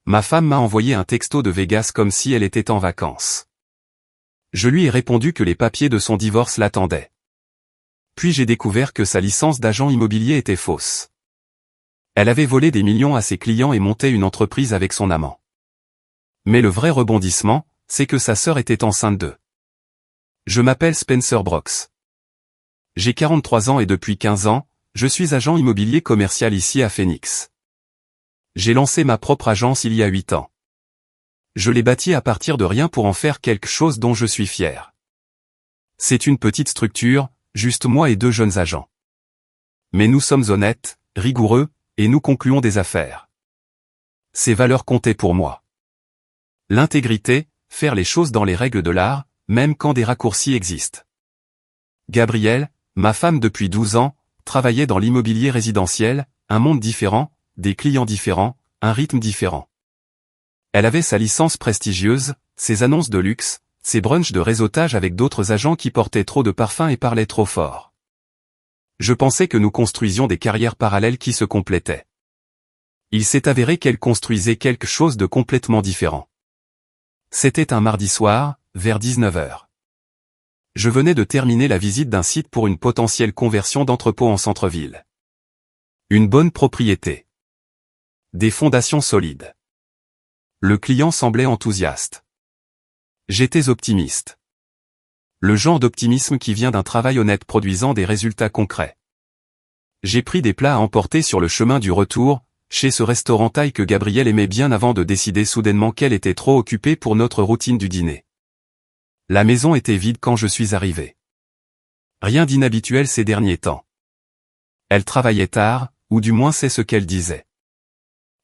Ma femme m'a envoyé un texto de Vegas comme si elle était en vacances. Je lui ai répondu que les papiers de son divorce l'attendaient. Puis j'ai découvert que sa licence d'agent immobilier était fausse. Elle avait volé des millions à ses clients et monté une entreprise avec son amant. Mais le vrai rebondissement, c'est que sa sœur était enceinte d'eux. Je m'appelle Spencer Brox. J'ai 43 ans et depuis 15 ans, je suis agent immobilier commercial ici à Phoenix. J'ai lancé ma propre agence il y a 8 ans. Je l'ai bâtie à partir de rien pour en faire quelque chose dont je suis fier. C'est une petite structure, juste moi et 2 jeunes agents. Mais nous sommes honnêtes, rigoureux, et nous concluons des affaires. Ces valeurs comptaient pour moi. L'intégrité, faire les choses dans les règles de l'art, même quand des raccourcis existent. Gabrielle, ma femme depuis 12 ans, travaillait dans l'immobilier résidentiel, un monde différent, des clients différents, un rythme différent. Elle avait sa licence prestigieuse, ses annonces de luxe, ses brunchs de réseautage avec d'autres agents qui portaient trop de parfum et parlaient trop fort. Je pensais que nous construisions des carrières parallèles qui se complétaient. Il s'est avéré qu'elle construisait quelque chose de complètement différent. C'était un mardi soir, vers 19h. Je venais de terminer la visite d'un site pour une potentielle conversion d'entrepôt en centre-ville. Une bonne propriété. Des fondations solides. Le client semblait enthousiaste. J'étais optimiste. Le genre d'optimisme qui vient d'un travail honnête produisant des résultats concrets. J'ai pris des plats à emporter sur le chemin du retour, chez ce restaurant thaï que Gabrielle aimait bien avant de décider soudainement qu'elle était trop occupée pour notre routine du dîner. La maison était vide quand je suis arrivé. Rien d'inhabituel ces derniers temps. Elle travaillait tard, ou du moins c'est ce qu'elle disait.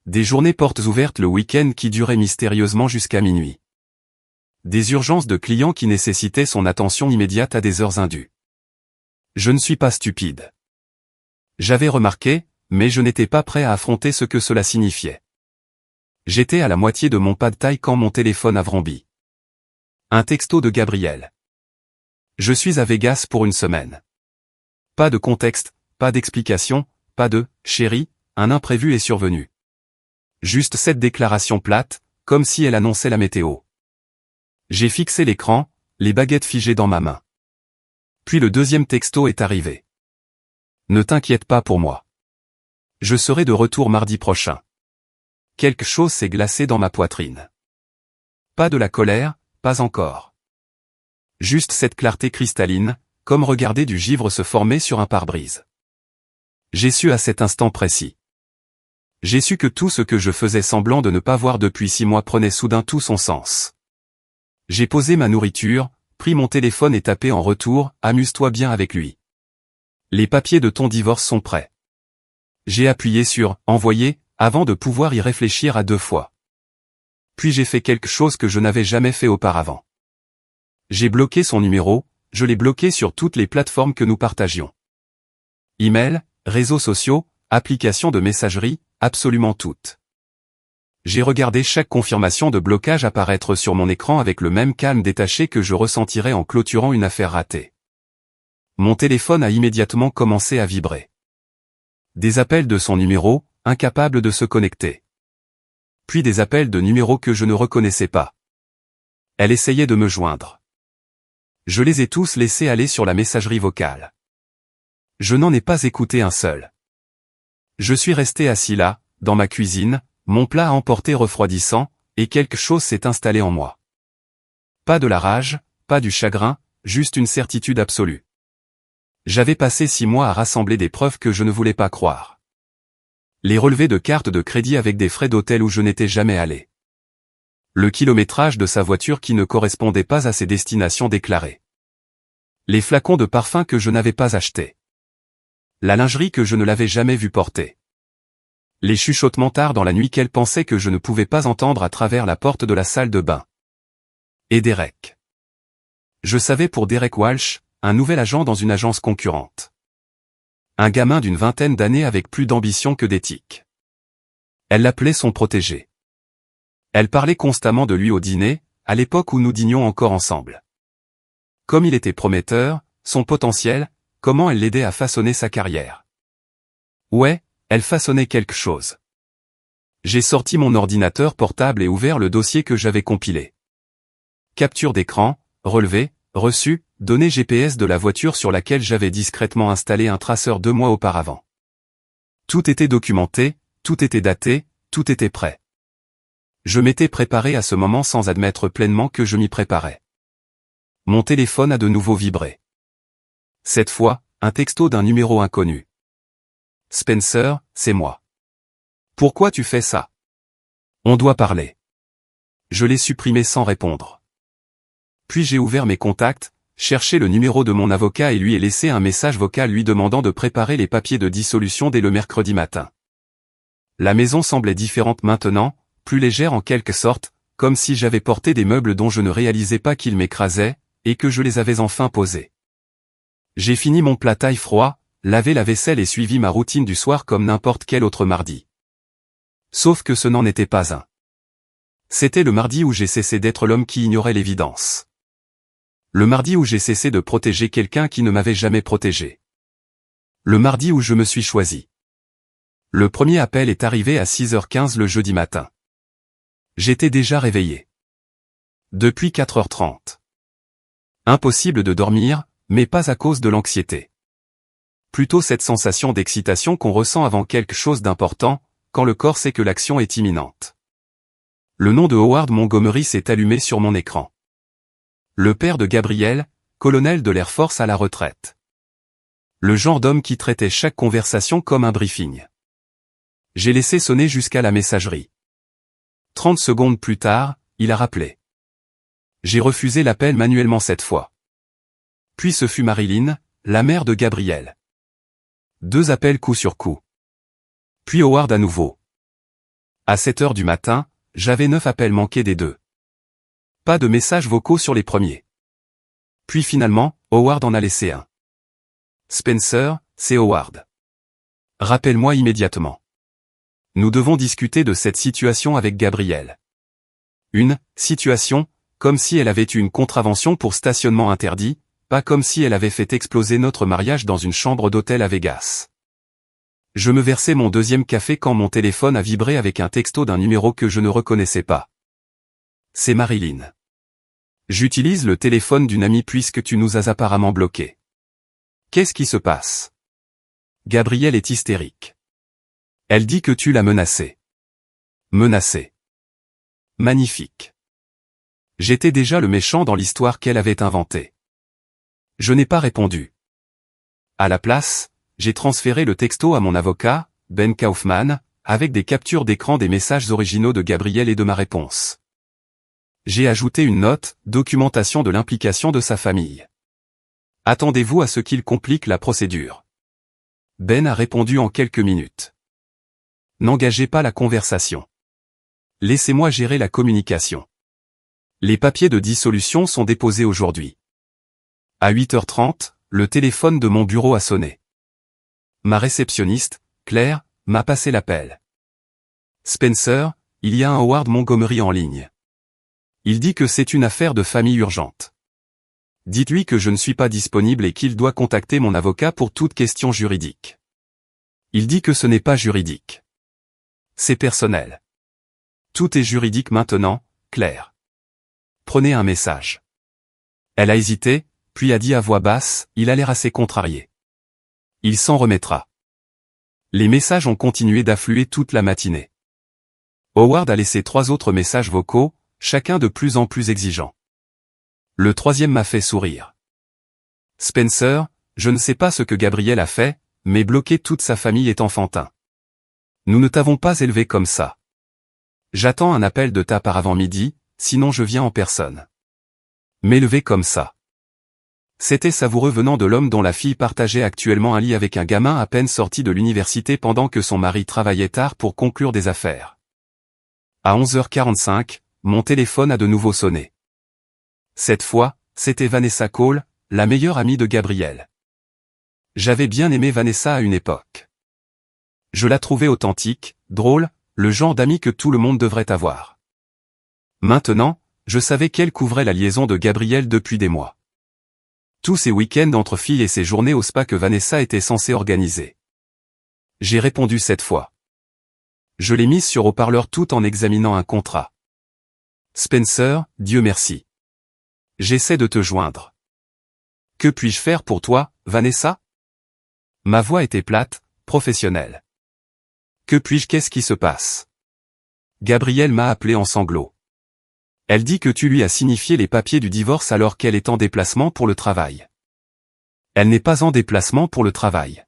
Des journées portes ouvertes le week-end qui duraient mystérieusement jusqu'à minuit. Des urgences de clients qui nécessitaient son attention immédiate à des heures indues. Je ne suis pas stupide. J'avais remarqué, mais je n'étais pas prêt à affronter ce que cela signifiait. J'étais à la moitié de mon pad thai quand mon téléphone a vrombit. Un texto de Gabrielle. Je suis à Vegas pour une semaine. Pas de contexte, pas d'explication, pas de « chérie, un imprévu est survenu ». Juste cette déclaration plate, comme si elle annonçait la météo. J'ai fixé l'écran, les baguettes figées dans ma main. Puis le deuxième texto est arrivé. Ne t'inquiète pas pour moi. Je serai de retour mardi prochain. Quelque chose s'est glacé dans ma poitrine. Pas de la colère, pas encore. Juste cette clarté cristalline, comme regarder du givre se former sur un pare-brise. J'ai su à cet instant précis. J'ai su que tout ce que je faisais semblant de ne pas voir depuis 6 mois prenait soudain tout son sens. J'ai posé ma nourriture, pris mon téléphone et tapé en retour « Amuse-toi bien avec lui. Les papiers de ton divorce sont prêts. » J'ai appuyé sur « Envoyer » avant de pouvoir y réfléchir à 2 fois. Puis j'ai fait quelque chose que je n'avais jamais fait auparavant. J'ai bloqué son numéro, je l'ai bloqué sur toutes les plateformes que nous partagions. Email, réseaux sociaux, applications de messagerie, absolument toutes. J'ai regardé chaque confirmation de blocage apparaître sur mon écran avec le même calme détaché que je ressentirais en clôturant une affaire ratée. Mon téléphone a immédiatement commencé à vibrer. Des appels de son numéro, incapable de se connecter. Puis des appels de numéros que je ne reconnaissais pas. Elle essayait de me joindre. Je les ai tous laissés aller sur la messagerie vocale. Je n'en ai pas écouté un seul. Je suis resté assis là, dans ma cuisine, mon plat à emporter refroidissant, et quelque chose s'est installé en moi. Pas de la rage, pas du chagrin, juste une certitude absolue. J'avais passé 6 mois à rassembler des preuves que je ne voulais pas croire. Les relevés de cartes de crédit avec des frais d'hôtel où je n'étais jamais allé. Le kilométrage de sa voiture qui ne correspondait pas à ses destinations déclarées. Les flacons de parfum que je n'avais pas achetés. La lingerie que je ne l'avais jamais vue porter. Les chuchotements tard dans la nuit qu'elle pensait que je ne pouvais pas entendre à travers la porte de la salle de bain. Et Derek. Je savais pour Derek Walsh, un nouvel agent dans une agence concurrente. Un gamin d'une vingtaine d'années avec plus d'ambition que d'éthique. Elle l'appelait son protégé. Elle parlait constamment de lui au dîner, à l'époque où nous dînions encore ensemble. Comme il était prometteur, son potentiel, comment elle l'aidait à façonner sa carrière. Ouais, elle façonnait quelque chose. J'ai sorti mon ordinateur portable et ouvert le dossier que j'avais compilé. Capture d'écran, relevé, reçu, données GPS de la voiture sur laquelle j'avais discrètement installé un traceur 2 mois auparavant. Tout était documenté, tout était daté, tout était prêt. Je m'étais préparé à ce moment sans admettre pleinement que je m'y préparais. Mon téléphone a de nouveau vibré. Cette fois, un texto d'un numéro inconnu. Spencer, c'est moi. Pourquoi tu fais ça? On doit parler. Je l'ai supprimé sans répondre. Puis j'ai ouvert mes contacts, cherché le numéro de mon avocat et lui ai laissé un message vocal lui demandant de préparer les papiers de dissolution dès le mercredi matin. La maison semblait différente maintenant, plus légère en quelque sorte, comme si j'avais porté des meubles dont je ne réalisais pas qu'ils m'écrasaient, et que je les avais enfin posés. J'ai fini mon plat taille froid, lavé la vaisselle et suivi ma routine du soir comme n'importe quel autre mardi. Sauf que ce n'en était pas un. C'était le mardi où j'ai cessé d'être l'homme qui ignorait l'évidence. Le mardi où j'ai cessé de protéger quelqu'un qui ne m'avait jamais protégé. Le mardi où je me suis choisi. Le premier appel est arrivé à 6h15 le jeudi matin. J'étais déjà réveillé. Depuis 4h30. Impossible de dormir, mais pas à cause de l'anxiété. Plutôt cette sensation d'excitation qu'on ressent avant quelque chose d'important, quand le corps sait que l'action est imminente. Le nom de Howard Montgomery s'est allumé sur mon écran. Le père de Gabriel, colonel de l'Air Force à la retraite. Le genre d'homme qui traitait chaque conversation comme un briefing. J'ai laissé sonner jusqu'à la messagerie. 30 secondes plus tard, il a rappelé. J'ai refusé l'appel manuellement cette fois. Puis ce fut Marilyn, la mère de Gabriel. 2 appels coup sur coup. Puis Howard à nouveau. À 7h du matin, j'avais 9 appels manqués des 2. Pas de messages vocaux sur les premiers. Puis finalement, Howard en a laissé un. Spencer, c'est Howard. Rappelle-moi immédiatement. Nous devons discuter de cette situation avec Gabriel. Une situation, comme si elle avait eu une contravention pour stationnement interdit, pas comme si elle avait fait exploser notre mariage dans une chambre d'hôtel à Vegas. Je me versais mon 2e café quand mon téléphone a vibré avec un texto d'un numéro que je ne reconnaissais pas. C'est Marilyn. J'utilise le téléphone d'une amie puisque tu nous as apparemment bloqués. Qu'est-ce qui se passe? Gabrielle est hystérique. Elle dit que tu l'as menacée. Menacée. Magnifique. J'étais déjà le méchant dans l'histoire qu'elle avait inventée. Je n'ai pas répondu. À la place, j'ai transféré le texto à mon avocat, Ben Kaufman, avec des captures d'écran des messages originaux de Gabriel et de ma réponse. J'ai ajouté une note, documentation de l'implication de sa famille. Attendez-vous à ce qu'il complique la procédure. Ben a répondu en quelques minutes. N'engagez pas la conversation. Laissez-moi gérer la communication. Les papiers de dissolution sont déposés aujourd'hui. À 8h30, le téléphone de mon bureau a sonné. Ma réceptionniste, Claire, m'a passé l'appel. Spencer, il y a un Howard Montgomery en ligne. Il dit que c'est une affaire de famille urgente. Dites-lui que je ne suis pas disponible et qu'il doit contacter mon avocat pour toute question juridique. Il dit que ce n'est pas juridique. C'est personnel. Tout est juridique maintenant, Claire. Prenez un message. Elle a hésité, puis a dit à voix basse, il a l'air assez contrarié. Il s'en remettra. Les messages ont continué d'affluer toute la matinée. Howard a laissé 3 autres messages vocaux, chacun de plus en plus exigeant. Le 3e m'a fait sourire. Spencer, je ne sais pas ce que Gabriel a fait, mais bloquer toute sa famille est enfantin. Nous ne t'avons pas élevé comme ça. J'attends un appel de ta part avant midi, sinon je viens en personne. M'élever comme ça. C'était savoureux venant de l'homme dont la fille partageait actuellement un lit avec un gamin à peine sorti de l'université pendant que son mari travaillait tard pour conclure des affaires. À 11h45, mon téléphone a de nouveau sonné. Cette fois, c'était Vanessa Cole, la meilleure amie de Gabriel. J'avais bien aimé Vanessa à une époque. Je la trouvais authentique, drôle, le genre d'amie que tout le monde devrait avoir. Maintenant, je savais qu'elle couvrait la liaison de Gabriel depuis des mois. Tous ces week-ends entre filles et ces journées au spa que Vanessa était censée organiser. J'ai répondu cette fois. Je l'ai mise sur haut-parleur tout en examinant un contrat. Spencer, Dieu merci. J'essaie de te joindre. Que puis-je faire pour toi, Vanessa? Ma voix était plate, professionnelle. Que puis-je, qu'est-ce qui se passe? Gabrielle m'a appelé en sanglots. Elle dit que tu lui as signifié les papiers du divorce alors qu'elle est en déplacement pour le travail. Elle n'est pas en déplacement pour le travail.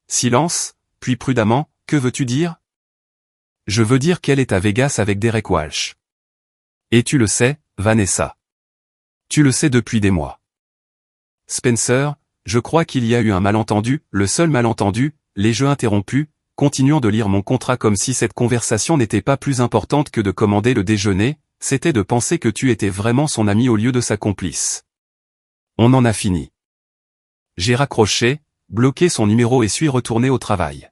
Silence, puis prudemment, que veux-tu dire? Je veux dire qu'elle est à Vegas avec Derek Walsh. Et tu le sais, Vanessa. Tu le sais depuis des mois. Spencer, je crois qu'il y a eu un malentendu, le seul malentendu, les jeux interrompus, continuant de lire mon contrat comme si cette conversation n'était pas plus importante que de commander le déjeuner, c'était de penser que tu étais vraiment son ami au lieu de sa complice. On en a fini. J'ai raccroché, bloqué son numéro et suis retourné au travail.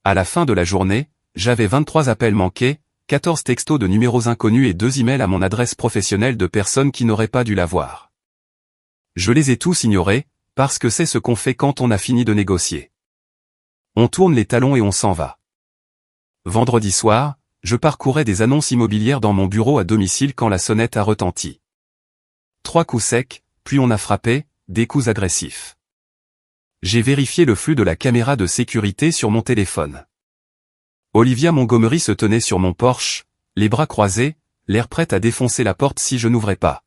À la fin de la journée, j'avais 23 appels manqués, 14 textos de numéros inconnus et 2 emails à mon adresse professionnelle de personnes qui n'auraient pas dû l'avoir. Je les ai tous ignorés, parce que c'est ce qu'on fait quand on a fini de négocier. On tourne les talons et on s'en va. Vendredi soir, je parcourais des annonces immobilières dans mon bureau à domicile quand la sonnette a retenti. 3 coups secs, puis on a frappé, des coups agressifs. J'ai vérifié le flux de la caméra de sécurité sur mon téléphone. Olivia Montgomery se tenait sur mon porche, les bras croisés, l'air prête à défoncer la porte si je n'ouvrais pas.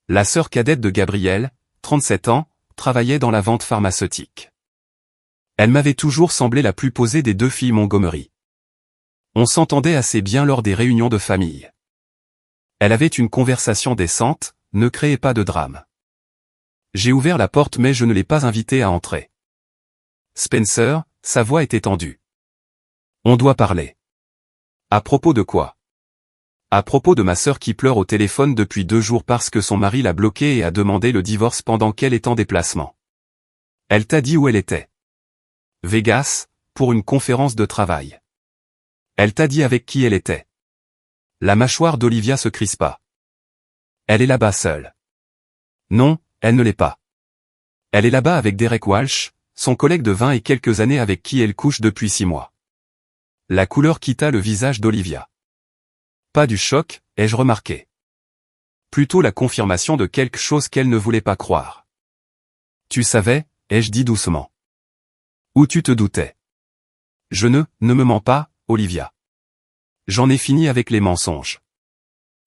La sœur cadette de Gabrielle, 37 ans, travaillait dans la vente pharmaceutique. Elle m'avait toujours semblé la plus posée des 2 filles Montgomery. On s'entendait assez bien lors des réunions de famille. Elle avait une conversation décente, ne créait pas de drame. J'ai ouvert la porte mais je ne l'ai pas invitée à entrer. Spencer, sa voix était tendue. On doit parler. À propos de quoi? À propos de ma sœur qui pleure au téléphone depuis 2 jours parce que son mari l'a bloquée et a demandé le divorce pendant qu'elle est en déplacement. Elle t'a dit où elle était? Vegas, pour une conférence de travail. Elle t'a dit avec qui elle était? La mâchoire d'Olivia se crispa. Elle est là-bas seule. Non, elle ne l'est pas. Elle est là-bas avec Derek Walsh, son collègue de 20 et quelques années avec qui elle couche depuis 6 mois. La couleur quitta le visage d'Olivia. Pas du choc, ai-je remarqué. Plutôt la confirmation de quelque chose qu'elle ne voulait pas croire. Tu savais, ai-je dit doucement. Ou tu te doutais? Je ne me mens pas, Olivia. J'en ai fini avec les mensonges.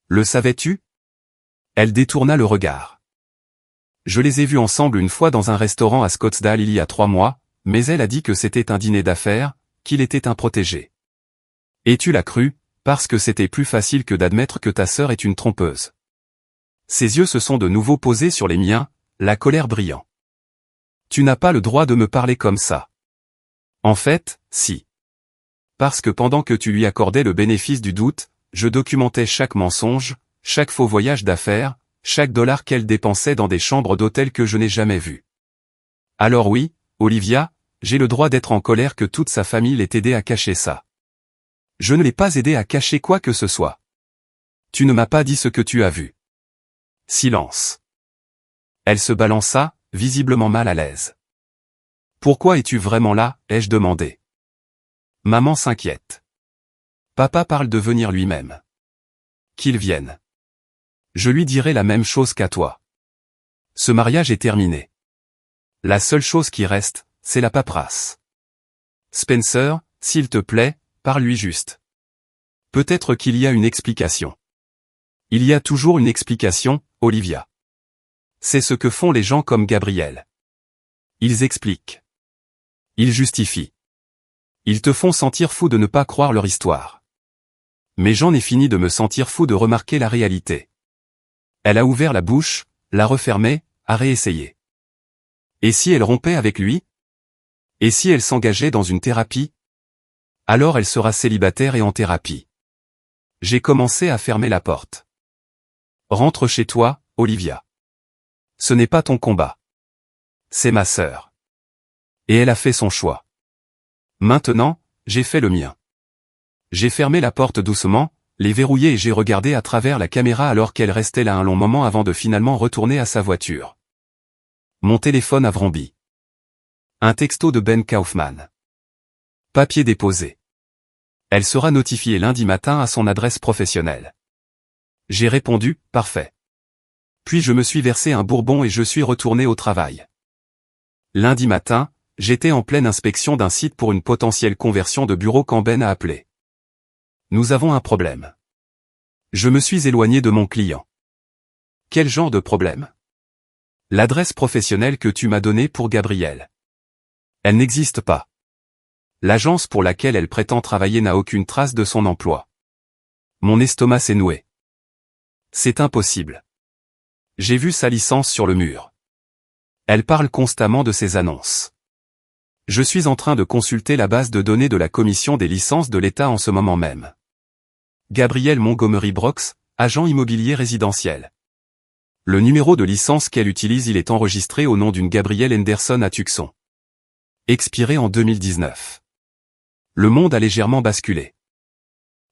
Le savais-tu? Elle détourna le regard. Je les ai vus ensemble une fois dans un restaurant à Scottsdale il y a 3 mois, mais elle a dit que c'était un dîner d'affaires, qu'il était un protégé. Et tu l'as cru, parce que c'était plus facile que d'admettre que ta sœur est une trompeuse. Ses yeux se sont de nouveau posés sur les miens, la colère brillant. Tu n'as pas le droit de me parler comme ça. En fait, si. Parce que pendant que tu lui accordais le bénéfice du doute, je documentais chaque mensonge, chaque faux voyage d'affaires, chaque dollar qu'elle dépensait dans des chambres d'hôtel que je n'ai jamais vues. Alors oui, Olivia, j'ai le droit d'être en colère que toute sa famille l'ait aidé à cacher ça. Je ne l'ai pas aidé à cacher quoi que ce soit. Tu ne m'as pas dit ce que tu as vu. Silence. Elle se balança, visiblement mal à l'aise. Pourquoi es-tu vraiment là, ai-je demandé. Maman s'inquiète. Papa parle de venir lui-même. Qu'il vienne. Je lui dirai la même chose qu'à toi. Ce mariage est terminé. La seule chose qui reste, c'est la paperasse. Spencer, s'il te plaît, parle-lui juste. Peut-être qu'il y a une explication. Il y a toujours une explication, Olivia. C'est ce que font les gens comme Gabrielle. Ils expliquent. Ils justifient. Ils te font sentir fou de ne pas croire leur histoire. Mais j'en ai fini de me sentir fou de remarquer la réalité. Elle a ouvert la bouche, l'a refermée, a réessayé. Et si elle rompait avec lui? Et si elle s'engageait dans une thérapie? Alors elle sera célibataire et en thérapie. J'ai commencé à fermer la porte. Rentre chez toi, Olivia. Ce n'est pas ton combat. C'est ma sœur. Et elle a fait son choix. Maintenant, j'ai fait le mien. J'ai fermé la porte doucement, l'ai verrouillée et j'ai regardé à travers la caméra alors qu'elle restait là un long moment avant de finalement retourner à sa voiture. Mon téléphone a vrombi. Un texto de Ben Kaufman. Papier déposé. Elle sera notifiée lundi matin à son adresse professionnelle. J'ai répondu, parfait. Puis je me suis versé un bourbon et je suis retourné au travail. Lundi matin, j'étais en pleine inspection d'un site pour une potentielle conversion de bureau quand Ben a appelé. Nous avons un problème. Je me suis éloigné de mon client. Quel genre de problème? L'adresse professionnelle que tu m'as donnée pour Gabrielle. Elle n'existe pas. L'agence pour laquelle elle prétend travailler n'a aucune trace de son emploi. Mon estomac s'est noué. C'est impossible. J'ai vu sa licence sur le mur. Elle parle constamment de ses annonces. Je suis en train de consulter la base de données de la commission des licences de l'État en ce moment même. Gabrielle Montgomery Brooks, agent immobilier résidentiel. Le numéro de licence qu'elle utilise, il est enregistré au nom d'une Gabrielle Henderson à Tucson. Expiré en 2019. Le monde a légèrement basculé.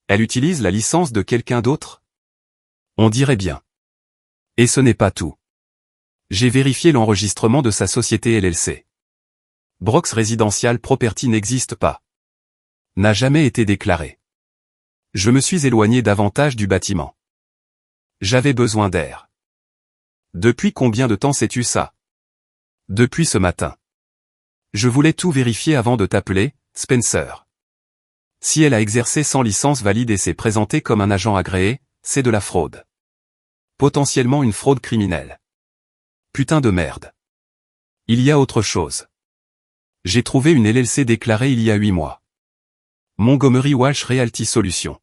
Elle utilise la licence de quelqu'un d'autre? On dirait bien. Et ce n'est pas tout. J'ai vérifié l'enregistrement de sa société LLC. Brooks Residential Property n'existe pas. N'a jamais été déclaré. Je me suis éloigné davantage du bâtiment. J'avais besoin d'air. Depuis combien de temps sais-tu ça? Depuis ce matin. Je voulais tout vérifier avant de t'appeler, Spencer. Si elle a exercé sans licence valide et s'est présentée comme un agent agréé, c'est de la fraude. Potentiellement une fraude criminelle. Putain de merde. Il y a autre chose. J'ai trouvé une LLC déclarée il y a 8 mois. Montgomery Walsh Realty Solutions.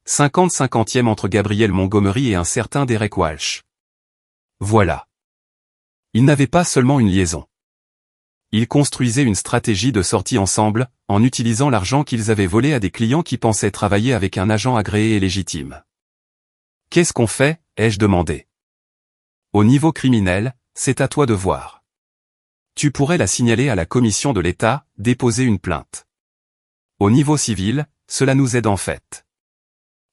50-50e entre Gabrielle Montgomery et un certain Derek Walsh. Voilà. Ils n'avaient pas seulement une liaison. Ils construisaient une stratégie de sortie ensemble, en utilisant l'argent qu'ils avaient volé à des clients qui pensaient travailler avec un agent agréé et légitime. Qu'est-ce qu'on fait, ai-je demandé. Au niveau criminel, c'est à toi de voir. Tu pourrais la signaler à la commission de l'État, déposer une plainte. Au niveau civil, cela nous aide en fait.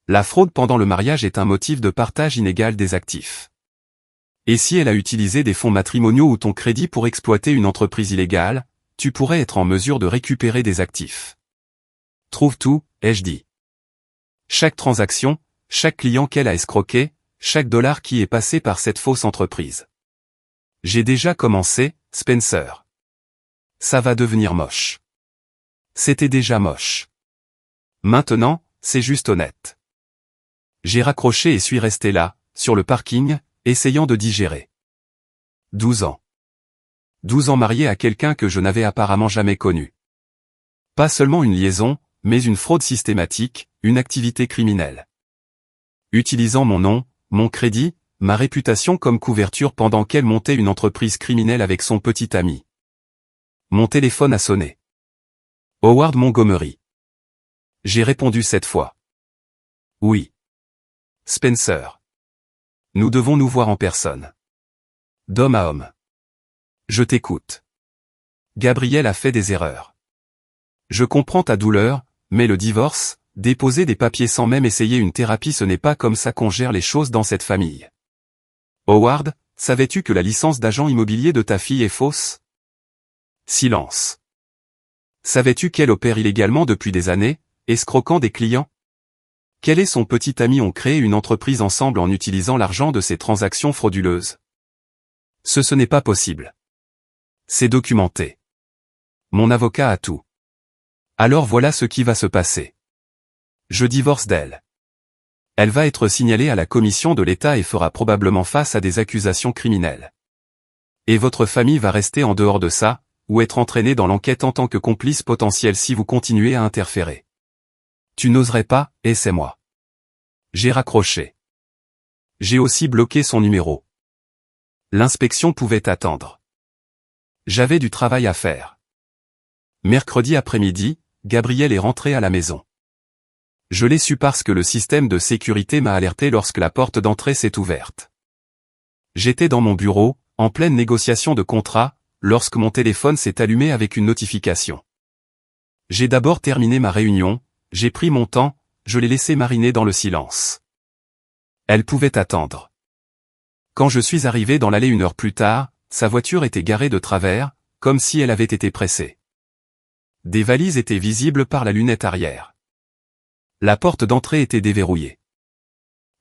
La fraude pendant le mariage est un motif de partage inégal des actifs. Et si elle a utilisé des fonds matrimoniaux ou ton crédit pour exploiter une entreprise illégale, tu pourrais être en mesure de récupérer des actifs. Trouve tout, ai-je dit. Chaque transaction, chaque client qu'elle a escroqué, chaque dollar qui est passé par cette fausse entreprise. J'ai déjà commencé, Spencer. Ça va devenir moche. C'était déjà moche. Maintenant, c'est juste honnête. J'ai raccroché et suis resté là, sur le parking, essayant de digérer. 12 ans. 12 ans marié à quelqu'un que je n'avais apparemment jamais connu. Pas seulement une liaison, mais une fraude systématique, une activité criminelle. Utilisant mon nom, mon crédit, ma réputation comme couverture pendant qu'elle montait une entreprise criminelle avec son petit ami. Mon téléphone a sonné. Howard Montgomery. J'ai répondu cette fois. Oui. Spencer. Nous devons nous voir en personne. D'homme à homme. Je t'écoute. Gabrielle a fait des erreurs. Je comprends ta douleur, mais le divorce, déposer des papiers sans même essayer une thérapie, ce n'est pas comme ça qu'on gère les choses dans cette famille. Howard, savais-tu que la licence d'agent immobilier de ta fille est fausse? Silence. Savais-tu qu'elle opère illégalement depuis des années, escroquant des clients? Qu'elle et son petit ami ont créé une entreprise ensemble en utilisant l'argent de ces transactions frauduleuses? Ce n'est pas possible. C'est documenté. Mon avocat a tout. Alors voilà ce qui va se passer. Je divorce d'elle. Elle va être signalée à la commission de l'État et fera probablement face à des accusations criminelles. Et votre famille va rester en dehors de ça, ou être entraînée dans l'enquête en tant que complice potentiel si vous continuez à interférer. Tu n'oserais pas, et c'est moi. J'ai raccroché. J'ai aussi bloqué son numéro. L'inspection pouvait attendre. J'avais du travail à faire. Mercredi après-midi, Gabrielle est rentrée à la maison. Je l'ai su parce que le système de sécurité m'a alerté lorsque la porte d'entrée s'est ouverte. J'étais dans mon bureau, en pleine négociation de contrat, lorsque mon téléphone s'est allumé avec une notification. J'ai d'abord terminé ma réunion, j'ai pris mon temps, je l'ai laissé mariner dans le silence. Elle pouvait attendre. Quand je suis arrivé dans l'allée 1 heure plus tard, sa voiture était garée de travers, comme si elle avait été pressée. Des valises étaient visibles par la lunette arrière. La porte d'entrée était déverrouillée.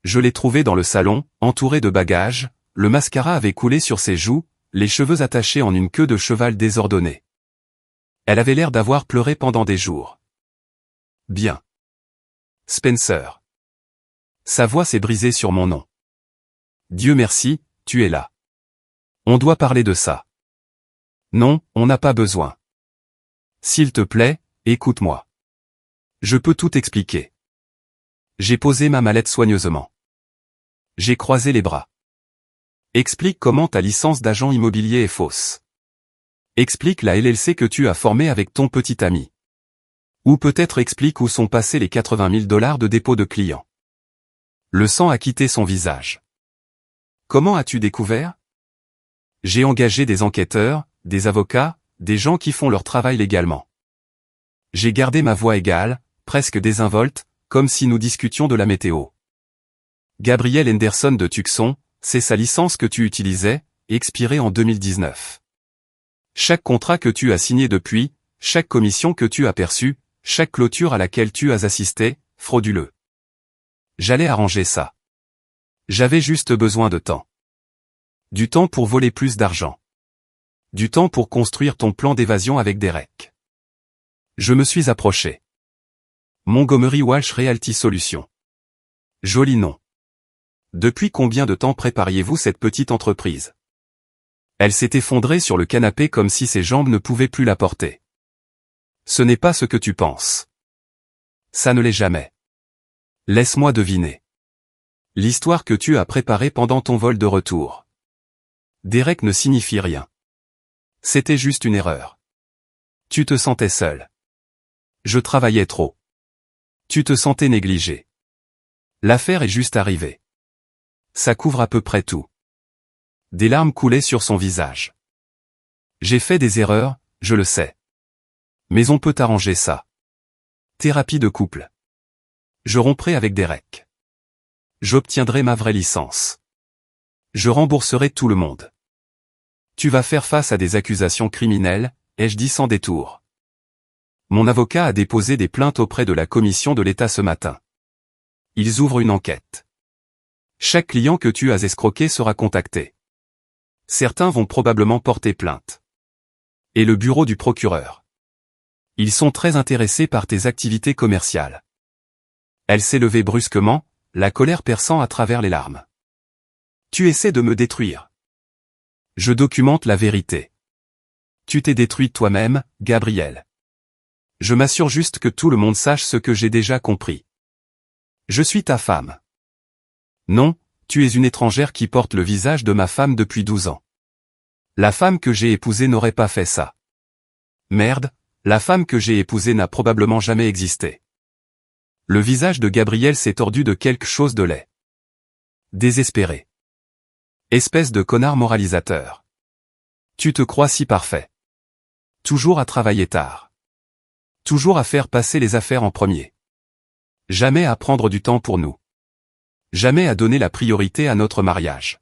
Je l'ai trouvée dans le salon, entourée de bagages, le mascara avait coulé sur ses joues, les cheveux attachés en une queue de cheval désordonnée. Elle avait l'air d'avoir pleuré pendant des jours. Bien. Spencer. Sa voix s'est brisée sur mon nom. Dieu merci, tu es là. On doit parler de ça. Non, on n'a pas besoin. S'il te plaît, écoute-moi. Je peux tout expliquer. J'ai posé ma mallette soigneusement. J'ai croisé les bras. Explique comment ta licence d'agent immobilier est fausse. Explique la LLC que tu as formée avec ton petit ami. Ou peut-être explique où sont passés les 80 000 $ de dépôt de clients. Le sang a quitté son visage. Comment as-tu découvert? J'ai engagé des enquêteurs, des avocats, des gens qui font leur travail légalement. J'ai gardé ma voix égale, presque désinvolte, comme si nous discutions de la météo. Gabriel Henderson de Tucson, c'est sa licence que tu utilisais, expirée en 2019. Chaque contrat que tu as signé depuis, chaque commission que tu as perçue, chaque clôture à laquelle tu as assisté, frauduleux. J'allais arranger ça. J'avais juste besoin de temps. Du temps pour voler plus d'argent. Du temps pour construire ton plan d'évasion avec Derek. Je me suis approché. Montgomery Walsh Realty Solutions. Joli nom. Depuis combien de temps prépariez-vous cette petite entreprise? Elle s'est effondrée sur le canapé comme si ses jambes ne pouvaient plus la porter. Ce n'est pas ce que tu penses. Ça ne l'est jamais. Laisse-moi deviner. L'histoire que tu as préparée pendant ton vol de retour. Derek ne signifie rien. C'était juste une erreur. Tu te sentais seul. Je travaillais trop. Tu te sentais négligé. L'affaire est juste arrivée. Ça couvre à peu près tout. Des larmes coulaient sur son visage. J'ai fait des erreurs, je le sais. Mais on peut arranger ça. Thérapie de couple. Je romprai avec Derek. J'obtiendrai ma vraie licence. Je rembourserai tout le monde. Tu vas faire face à des accusations criminelles, ai-je dit sans détour. Mon avocat a déposé des plaintes auprès de la commission de l'État ce matin. Ils ouvrent une enquête. Chaque client que tu as escroqué sera contacté. Certains vont probablement porter plainte. Et le bureau du procureur. Ils sont très intéressés par tes activités commerciales. Elle s'est levée brusquement, la colère perçant à travers les larmes. Tu essaies de me détruire. Je documente la vérité. Tu t'es détruit toi-même, Gabriel. Je m'assure juste que tout le monde sache ce que j'ai déjà compris. Je suis ta femme. Non, tu es une étrangère qui porte le visage de ma femme depuis 12 ans. La femme que j'ai épousée n'aurait pas fait ça. Merde, la femme que j'ai épousée n'a probablement jamais existé. Le visage de Gabriel s'est tordu de quelque chose de laid. Désespéré. Espèce de connard moralisateur. Tu te crois si parfait. Toujours à travailler tard. Toujours à faire passer les affaires en premier. Jamais à prendre du temps pour nous. Jamais à donner la priorité à notre mariage.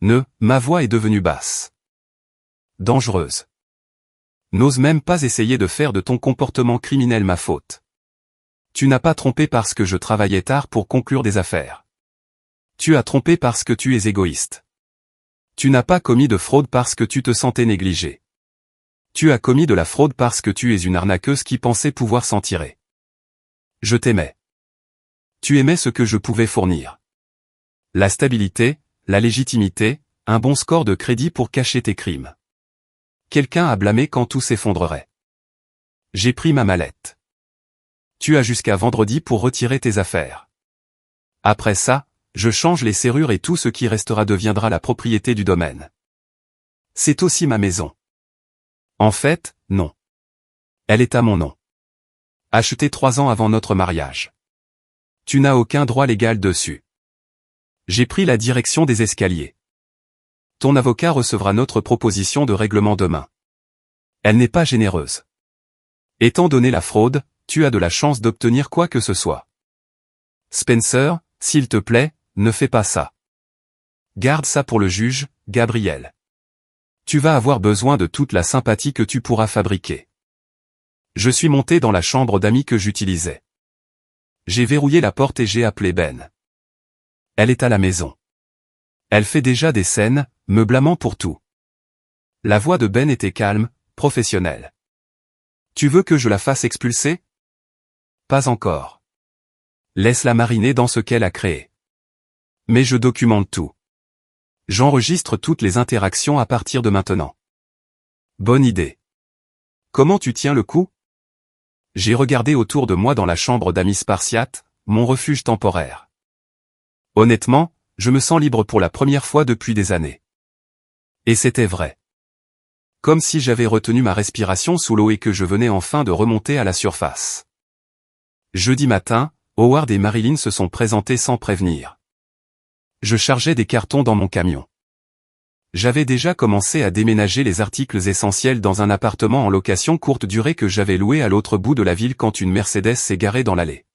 Ma voix est devenue basse. Dangereuse. N'ose même pas essayer de faire de ton comportement criminel ma faute. Tu n'as pas trompé parce que je travaillais tard pour conclure des affaires. Tu as trompé parce que tu es égoïste. Tu n'as pas commis de fraude parce que tu te sentais négligé. Tu as commis de la fraude parce que tu es une arnaqueuse qui pensait pouvoir s'en tirer. Je t'aimais. Tu aimais ce que je pouvais fournir. La stabilité, la légitimité, un bon score de crédit pour cacher tes crimes. Quelqu'un à blâmer quand tout s'effondrerait. J'ai pris ma mallette. Tu as jusqu'à vendredi pour retirer tes affaires. Après ça, je change les serrures et tout ce qui restera deviendra la propriété du domaine. C'est aussi ma maison. En fait, non. Elle est à mon nom. Achetée 3 ans avant notre mariage. Tu n'as aucun droit légal dessus. J'ai pris la direction des escaliers. Ton avocat recevra notre proposition de règlement demain. Elle n'est pas généreuse. Étant donné la fraude, tu as de la chance d'obtenir quoi que ce soit. Spencer, s'il te plaît, ne fais pas ça. Garde ça pour le juge, Gabriel. Tu vas avoir besoin de toute la sympathie que tu pourras fabriquer. Je suis monté dans la chambre d'amis que j'utilisais. J'ai verrouillé la porte et j'ai appelé Ben. Elle est à la maison. Elle fait déjà des scènes, me blâmant pour tout. La voix de Ben était calme, professionnelle. Tu veux que je la fasse expulser? Pas encore. Laisse-la mariner dans ce qu'elle a créé. Mais je documente tout. J'enregistre toutes les interactions à partir de maintenant. Bonne idée. Comment tu tiens le coup? J'ai regardé autour de moi dans la chambre d'amis spartiates, mon refuge temporaire. Honnêtement, je me sens libre pour la première fois depuis des années. Et c'était vrai. Comme si j'avais retenu ma respiration sous l'eau et que je venais enfin de remonter à la surface. Jeudi matin, Howard et Marilyn se sont présentés sans prévenir. Je chargeais des cartons dans mon camion. J'avais déjà commencé à déménager les articles essentiels dans un appartement en location courte durée que j'avais loué à l'autre bout de la ville quand une Mercedes s'est garée dans l'allée.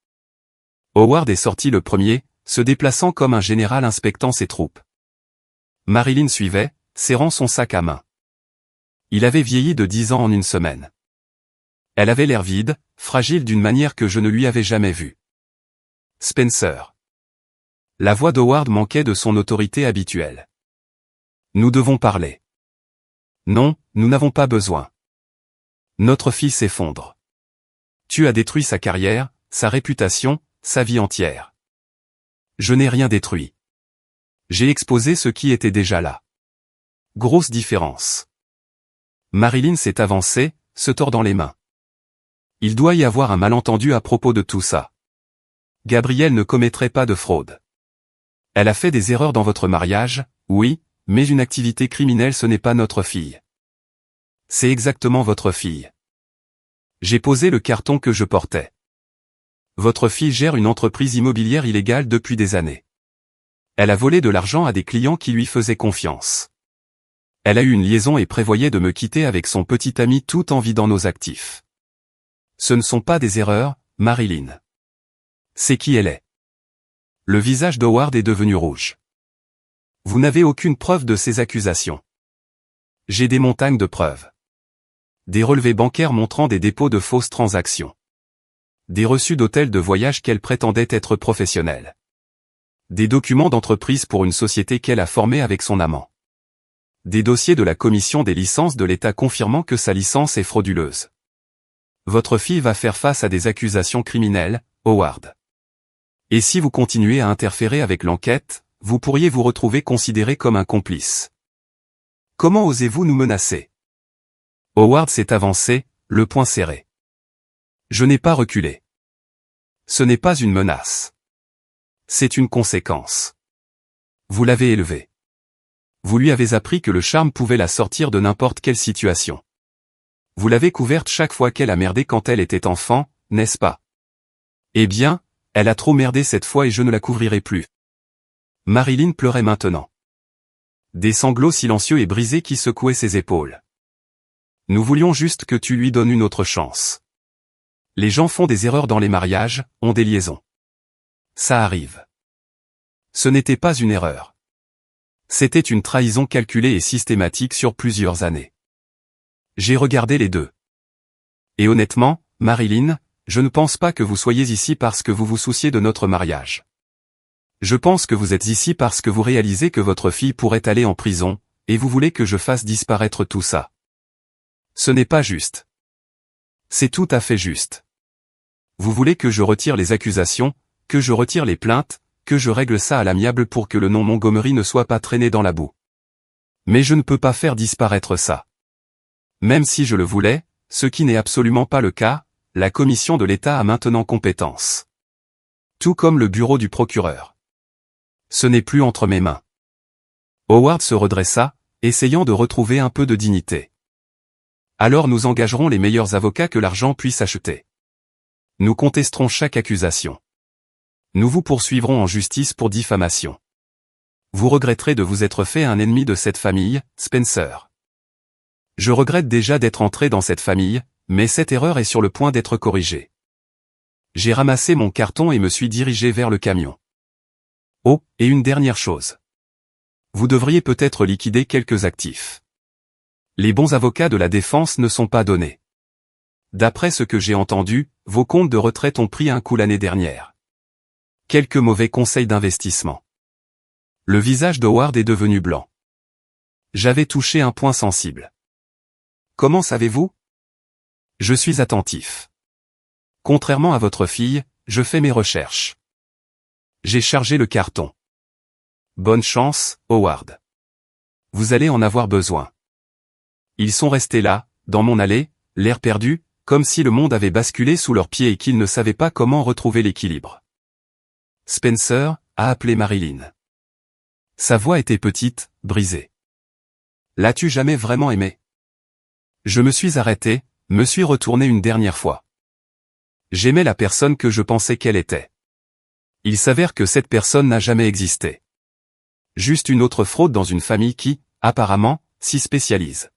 Howard est sorti le premier, se déplaçant comme un général inspectant ses troupes. Marilyn suivait, serrant son sac à main. Il avait vieilli de 10 ans en une semaine. Elle avait l'air vide, fragile d'une manière que je ne lui avais jamais vue. Spencer. La voix d'Howard manquait de son autorité habituelle. Nous devons parler. Non, nous n'avons pas besoin. Notre fille s'effondre. Tu as détruit sa carrière, sa réputation, sa vie entière. Je n'ai rien détruit. J'ai exposé ce qui était déjà là. Grosse différence. Marilyn s'est avancée, se tordant les mains. Il doit y avoir un malentendu à propos de tout ça. Gabrielle ne commettrait pas de fraude. Elle a fait des erreurs dans votre mariage, oui, mais une activité criminelle ce n'est pas notre fille. C'est exactement votre fille. J'ai posé le carton que je portais. Votre fille gère une entreprise immobilière illégale depuis des années. Elle a volé de l'argent à des clients qui lui faisaient confiance. Elle a eu une liaison et prévoyait de me quitter avec son petit ami tout en vidant nos actifs. Ce ne sont pas des erreurs, Marilyn. C'est qui elle est. Le visage d'Howard est devenu rouge. Vous n'avez aucune preuve de ces accusations. J'ai des montagnes de preuves. Des relevés bancaires montrant des dépôts de fausses transactions. Des reçus d'hôtels de voyage qu'elle prétendait être professionnels. Des documents d'entreprise pour une société qu'elle a formée avec son amant. Des dossiers de la commission des licences de l'État confirmant que sa licence est frauduleuse. Votre fille va faire face à des accusations criminelles, Howard. Et si vous continuez à interférer avec l'enquête, vous pourriez vous retrouver considéré comme un complice. Comment osez-vous nous menacer? Howard s'est avancé, le poing serré. Je n'ai pas reculé. Ce n'est pas une menace. C'est une conséquence. Vous l'avez élevée. Vous lui avez appris que le charme pouvait la sortir de n'importe quelle situation. Vous l'avez couverte chaque fois qu'elle a merdé quand elle était enfant, n'est-ce pas? Eh bien, elle a trop merdé cette fois et je ne la couvrirai plus. Marilyn pleurait maintenant. Des sanglots silencieux et brisés qui secouaient ses épaules. Nous voulions juste que tu lui donnes une autre chance. Les gens font des erreurs dans les mariages, ont des liaisons. Ça arrive. Ce n'était pas une erreur. C'était une trahison calculée et systématique sur plusieurs années. J'ai regardé les deux. Et honnêtement, Marilyn, je ne pense pas que vous soyez ici parce que vous vous souciez de notre mariage. Je pense que vous êtes ici parce que vous réalisez que votre fille pourrait aller en prison, et vous voulez que je fasse disparaître tout ça. Ce n'est pas juste. C'est tout à fait juste. Vous voulez que je retire les accusations, que je retire les plaintes, que je règle ça à l'amiable pour que le nom Montgomery ne soit pas traîné dans la boue. Mais je ne peux pas faire disparaître ça. Même si je le voulais, ce qui n'est absolument pas le cas, la commission de l'État a maintenant compétence. Tout comme le bureau du procureur. Ce n'est plus entre mes mains. Howard se redressa, essayant de retrouver un peu de dignité. Alors nous engagerons les meilleurs avocats que l'argent puisse acheter. Nous contesterons chaque accusation. Nous vous poursuivrons en justice pour diffamation. Vous regretterez de vous être fait un ennemi de cette famille, Spencer. Je regrette déjà d'être entré dans cette famille, mais cette erreur est sur le point d'être corrigée. J'ai ramassé mon carton et me suis dirigé vers le camion. Oh, et une dernière chose. Vous devriez peut-être liquider quelques actifs. Les bons avocats de la défense ne sont pas donnés. D'après ce que j'ai entendu, vos comptes de retraite ont pris un coup l'année dernière. Quelques mauvais conseils d'investissement. Le visage d'Howard est devenu blanc. J'avais touché un point sensible. Comment savez-vous? Je suis attentif. Contrairement à votre fille, je fais mes recherches. J'ai chargé le carton. Bonne chance, Howard. Vous allez en avoir besoin. Ils sont restés là, dans mon allée, l'air perdu, comme si le monde avait basculé sous leurs pieds et qu'ils ne savaient pas comment retrouver l'équilibre. Spencer a appelé Marilyn. Sa voix était petite, brisée. L'as-tu jamais vraiment aimé? Je me suis arrêté, me suis retourné une dernière fois. J'aimais la personne que je pensais qu'elle était. Il s'avère que cette personne n'a jamais existé. Juste une autre fraude dans une famille qui, apparemment, s'y spécialise.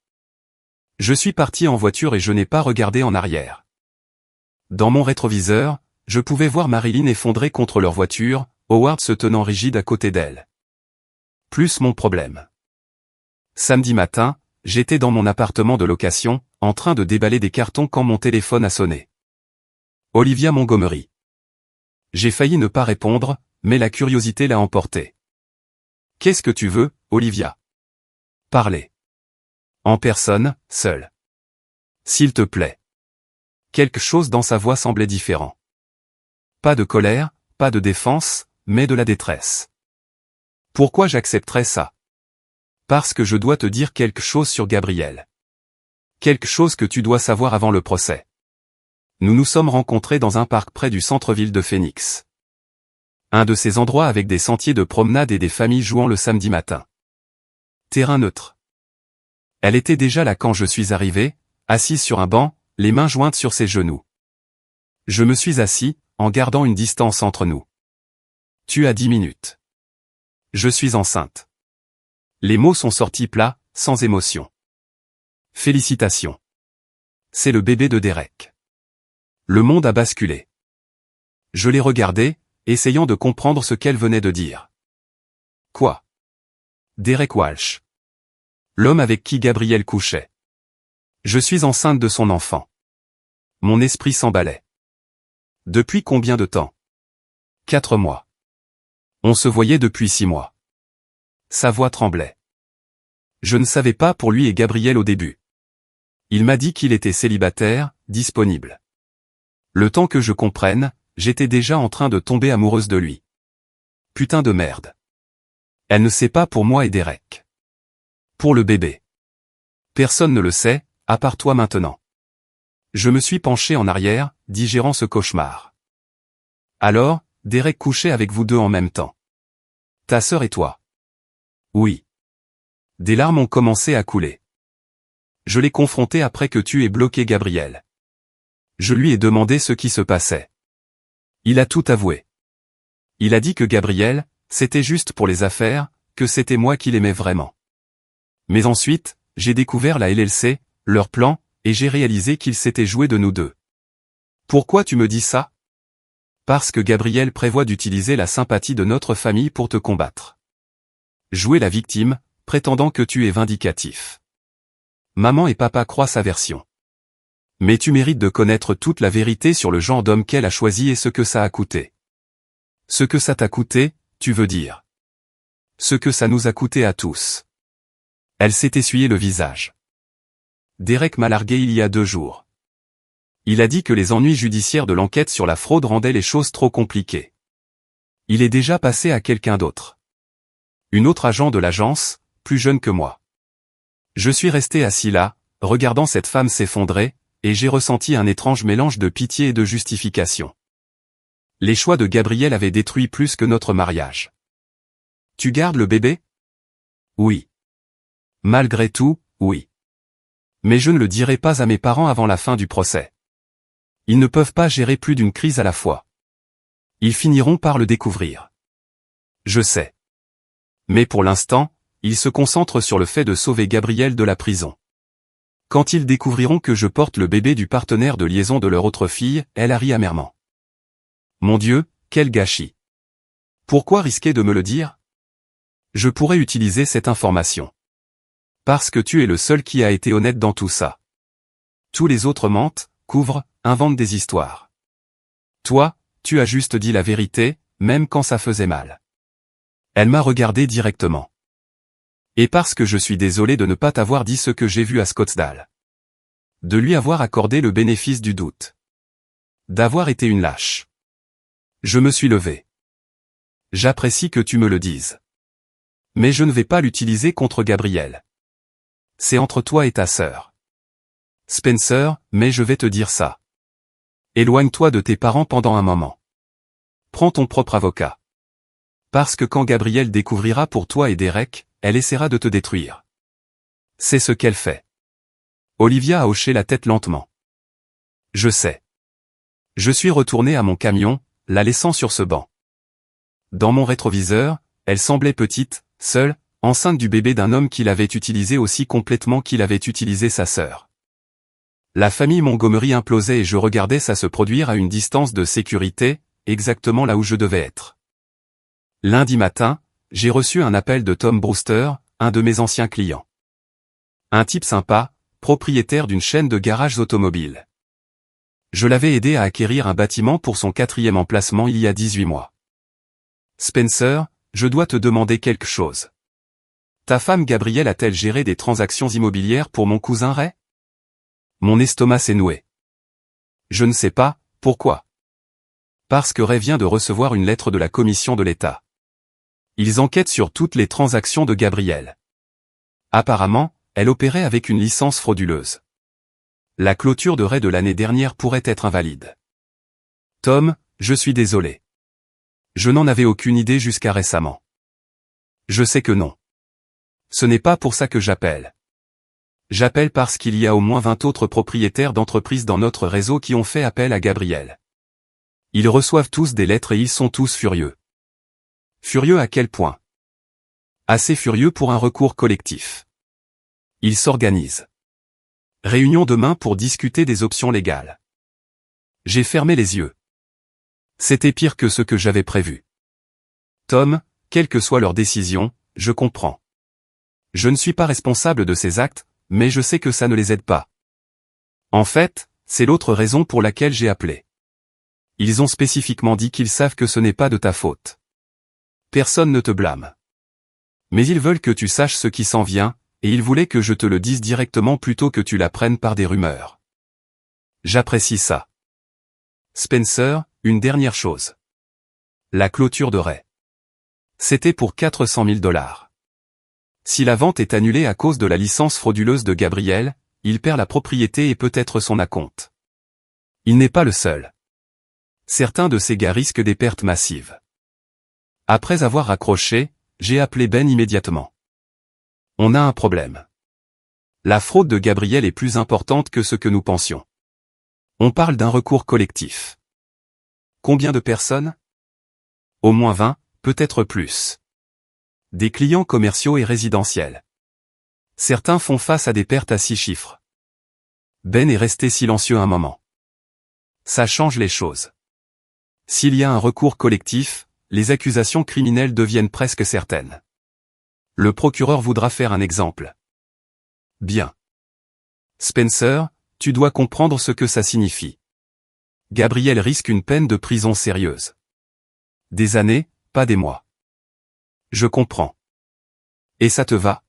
Je suis parti en voiture et je n'ai pas regardé en arrière. Dans mon rétroviseur, je pouvais voir Marilyn effondrée contre leur voiture, Howard se tenant rigide à côté d'elle. Plus mon problème. Samedi matin, j'étais dans mon appartement de location, en train de déballer des cartons quand mon téléphone a sonné. Olivia Montgomery. J'ai failli ne pas répondre, mais la curiosité l'a emporté. Qu'est-ce que tu veux, Olivia? Parler. En personne, seul. S'il te plaît. Quelque chose dans sa voix semblait différent. Pas de colère, pas de défense, mais de la détresse. Pourquoi j'accepterais ça? Parce que je dois te dire quelque chose sur Gabriel. Quelque chose que tu dois savoir avant le procès. Nous nous sommes rencontrés dans un parc près du centre-ville de Phoenix. Un de ces endroits avec des sentiers de promenade et des familles jouant le samedi matin. Terrain neutre. Elle était déjà là quand je suis arrivé, assise sur un banc, les mains jointes sur ses genoux. Je me suis assis, en gardant une distance entre nous. Tu as 10 minutes. Je suis enceinte. Les mots sont sortis plats, sans émotion. Félicitations. C'est le bébé de Derek. Le monde a basculé. Je l'ai regardé, essayant de comprendre ce qu'elle venait de dire. Quoi? Derek Walsh. L'homme avec qui Gabriel couchait. Je suis enceinte de son enfant. Mon esprit s'emballait. Depuis combien de temps? 4 mois. On se voyait depuis 6 mois. Sa voix tremblait. Je ne savais pas pour lui et Gabriel au début. Il m'a dit qu'il était célibataire, disponible. Le temps que je comprenne, j'étais déjà en train de tomber amoureuse de lui. Putain de merde. Elle ne sait pas pour moi et Derek. Pour le bébé. Personne ne le sait, à part toi maintenant. Je me suis penché en arrière, digérant ce cauchemar. Alors, Derek couchait avec vous deux en même temps. Ta sœur et toi. Oui. Des larmes ont commencé à couler. Je l'ai confronté après que tu aies bloqué Gabriel. Je lui ai demandé ce qui se passait. Il a tout avoué. Il a dit que Gabriel, c'était juste pour les affaires, que c'était moi qui l'aimais vraiment. Mais ensuite, j'ai découvert la LLC, leur plan, et j'ai réalisé qu'il s'était joué de nous deux. Pourquoi tu me dis ça? Parce que Gabriel prévoit d'utiliser la sympathie de notre famille pour te combattre. Jouer la victime, prétendant que tu es vindicatif. Maman et papa croient sa version. Mais tu mérites de connaître toute la vérité sur le genre d'homme qu'elle a choisi et ce que ça a coûté. Ce que ça t'a coûté, tu veux dire. Ce que ça nous a coûté à tous. Elle s'est essuyé le visage. Derek m'a largué il y a 2 jours. Il a dit que les ennuis judiciaires de l'enquête sur la fraude rendaient les choses trop compliquées. Il est déjà passé à quelqu'un d'autre. Une autre agent de l'agence, plus jeune que moi. Je suis resté assis là, regardant cette femme s'effondrer, et j'ai ressenti un étrange mélange de pitié et de justification. Les choix de Gabriel avaient détruit plus que notre mariage. Tu gardes le bébé? Oui. Malgré tout, oui. Mais je ne le dirai pas à mes parents avant la fin du procès. Ils ne peuvent pas gérer plus d'une crise à la fois. Ils finiront par le découvrir. Je sais. Mais pour l'instant, ils se concentrent sur le fait de sauver Gabriel de la prison. Quand ils découvriront que je porte le bébé du partenaire de liaison de leur autre fille, elle a ri amèrement. Mon Dieu, quel gâchis. Pourquoi risquer de me le dire? Je pourrais utiliser cette information. Parce que tu es le seul qui a été honnête dans tout ça. Tous les autres mentent, couvrent, inventent des histoires. Toi, tu as juste dit la vérité, même quand ça faisait mal. Elle m'a regardé directement. Et parce que je suis désolé de ne pas t'avoir dit ce que j'ai vu à Scottsdale. De lui avoir accordé le bénéfice du doute. D'avoir été une lâche. Je me suis levé. J'apprécie que tu me le dises. Mais je ne vais pas l'utiliser contre Gabrielle. C'est entre toi et ta sœur. Spencer, mais je vais te dire ça. Éloigne-toi de tes parents pendant un moment. Prends ton propre avocat. Parce que quand Gabrielle découvrira pour toi et Derek, elle essaiera de te détruire. C'est ce qu'elle fait. Olivia a hoché la tête lentement. Je sais. Je suis retourné à mon camion, la laissant sur ce banc. Dans mon rétroviseur, elle semblait petite, seule, enceinte du bébé d'un homme qui l'avait utilisé aussi complètement qu'il avait utilisé sa sœur. La famille Montgomery implosait et je regardais ça se produire à une distance de sécurité, exactement là où je devais être. Lundi matin, j'ai reçu un appel de Tom Brewster, un de mes anciens clients. Un type sympa, propriétaire d'une chaîne de garages automobiles. Je l'avais aidé à acquérir un bâtiment pour son 4e emplacement il y a 18 mois. Spencer, je dois te demander quelque chose. Ta femme Gabrielle a-t-elle géré des transactions immobilières pour mon cousin Ray? Mon estomac s'est noué. Je ne sais pas, pourquoi. Parce que Ray vient de recevoir une lettre de la commission de l'État. Ils enquêtent sur toutes les transactions de Gabrielle. Apparemment, elle opérait avec une licence frauduleuse. La clôture de Ray de l'année dernière pourrait être invalide. Tom, je suis désolé. Je n'en avais aucune idée jusqu'à récemment. Je sais que non. Ce n'est pas pour ça que j'appelle. J'appelle parce qu'il y a au moins 20 autres propriétaires d'entreprises dans notre réseau qui ont fait appel à Gabrielle. Ils reçoivent tous des lettres et ils sont tous furieux. Furieux à quel point? Assez furieux pour un recours collectif. Ils s'organisent. Réunion demain pour discuter des options légales. J'ai fermé les yeux. C'était pire que ce que j'avais prévu. Tom, quelle que soit leur décision, je comprends. Je ne suis pas responsable de ces actes, mais je sais que ça ne les aide pas. En fait, c'est l'autre raison pour laquelle j'ai appelé. Ils ont spécifiquement dit qu'ils savent que ce n'est pas de ta faute. Personne ne te blâme. Mais ils veulent que tu saches ce qui s'en vient, et ils voulaient que je te le dise directement plutôt que tu l'apprennes par des rumeurs. J'apprécie ça. Spencer, une dernière chose. La clôture de Ray. C'était pour 400 000 $. Si la vente est annulée à cause de la licence frauduleuse de Gabrielle, il perd la propriété et peut-être son acompte. Il n'est pas le seul. Certains de ces gars risquent des pertes massives. Après avoir raccroché, j'ai appelé Ben immédiatement. On a un problème. La fraude de Gabrielle est plus importante que ce que nous pensions. On parle d'un recours collectif. Combien de personnes? Au moins 20, peut-être plus. Des clients commerciaux et résidentiels. Certains font face à des pertes à 6 chiffres. Ben est resté silencieux un moment. Ça change les choses. S'il y a un recours collectif, les accusations criminelles deviennent presque certaines. Le procureur voudra faire un exemple. Bien. Spencer, tu dois comprendre ce que ça signifie. Gabrielle risque une peine de prison sérieuse. Des années, pas des mois. Je comprends. Et ça te va?